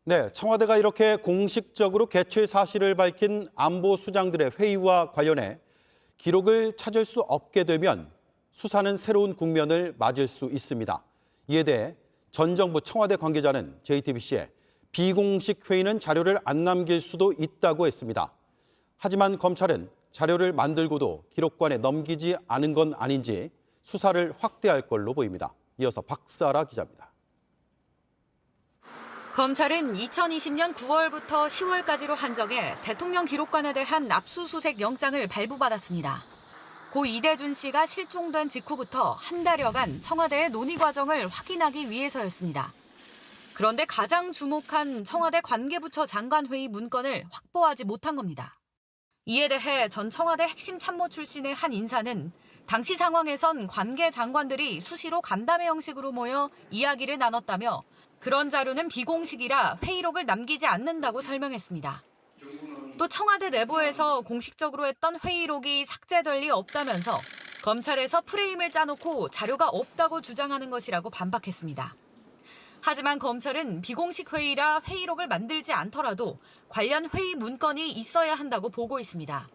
네, 청와대가 이렇게 공식적으로 개최 사실을 밝힌 안보 수장들의 회의와 관련해 기록을 찾을 수 없게 되면 수사는 새로운 국면을 맞을 수 있습니다. 이에 대해 전 정부 청와대 관계자는 JTBC에 비공식 회의는 자료를 안 남길 수도 있다고 했습니다. 하지만 검찰은 자료를 만들고도 기록관에 넘기지 않은 건 아닌지 수사를 확대할 걸로 보입니다. 이어서 박사라 기자입니다. 검찰은 2020년 9월부터 10월까지로 한정해 대통령 기록관에 대한 압수수색 영장을 발부받았습니다. 고 이대준 씨가 실종된 직후부터 한 달여간 청와대의 논의 과정을 확인하기 위해서였습니다. 그런데 가장 주목한 청와대 관계부처 장관회의 문건을 확보하지 못한 겁니다. 이에 대해 전 청와대 핵심 참모 출신의 한 인사는 당시 상황에선 관계 장관들이 수시로 간담회 형식으로 모여 이야기를 나눴다며 그런 자료는 비공식이라 회의록을 남기지 않는다고 설명했습니다. 또 청와대 내부에서 공식적으로 했던 회의록이 삭제될 리 없다면서 검찰에서 프레임을 짜놓고 자료가 없다고 주장하는 것이라고 반박했습니다. 하지만 검찰은 비공식 회의라 회의록을 만들지 않더라도 관련 회의 문건이 있어야 한다고 보고 있습니다.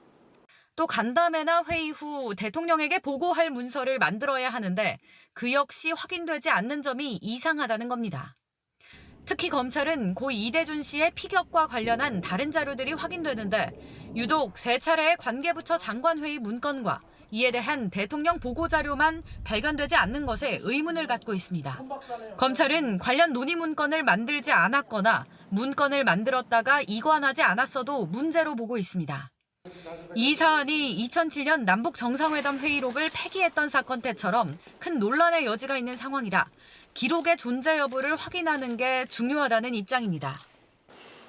또 간담회나 회의 후 대통령에게 보고할 문서를 만들어야 하는데 그 역시 확인되지 않는 점이 이상하다는 겁니다. 특히 검찰은 고 이대준 씨의 피격과 관련한 다른 자료들이 확인되는데 유독 세 차례의 관계부처 장관회의 문건과 이에 대한 대통령 보고 자료만 발견되지 않는 것에 의문을 갖고 있습니다. 검찰은 관련 논의 문건을 만들지 않았거나 문건을 만들었다가 이관하지 않았어도 문제로 보고 있습니다. 이 사안이 2007년 남북 정상회담 회의록을 폐기했던 사건 때처럼 큰 논란의 여지가 있는 상황이라 기록의 존재 여부를 확인하는 게 중요하다는 입장입니다.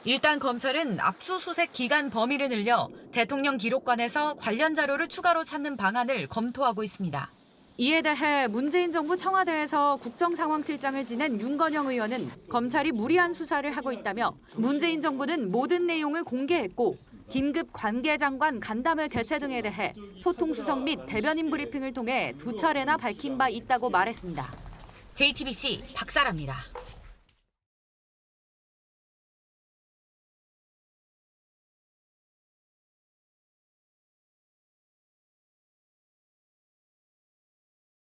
일단 검찰은 압수수색 기간 범위를 늘려 대통령 기록관에서 관련 자료를 추가로 찾는 방안을 검토하고 있습니다. 이에 대해 문재인 정부 청와대에서 국정상황실장을 지낸 윤건영 의원은 검찰이 무리한 수사를 하고 있다며 문재인 정부는 모든 내용을 공개했고 긴급 관계장관 간담회 개최 등에 대해 소통수석 및 대변인 브리핑을 통해 2차례나 밝힌 바 있다고 말했습니다. JTBC 박사라입니다.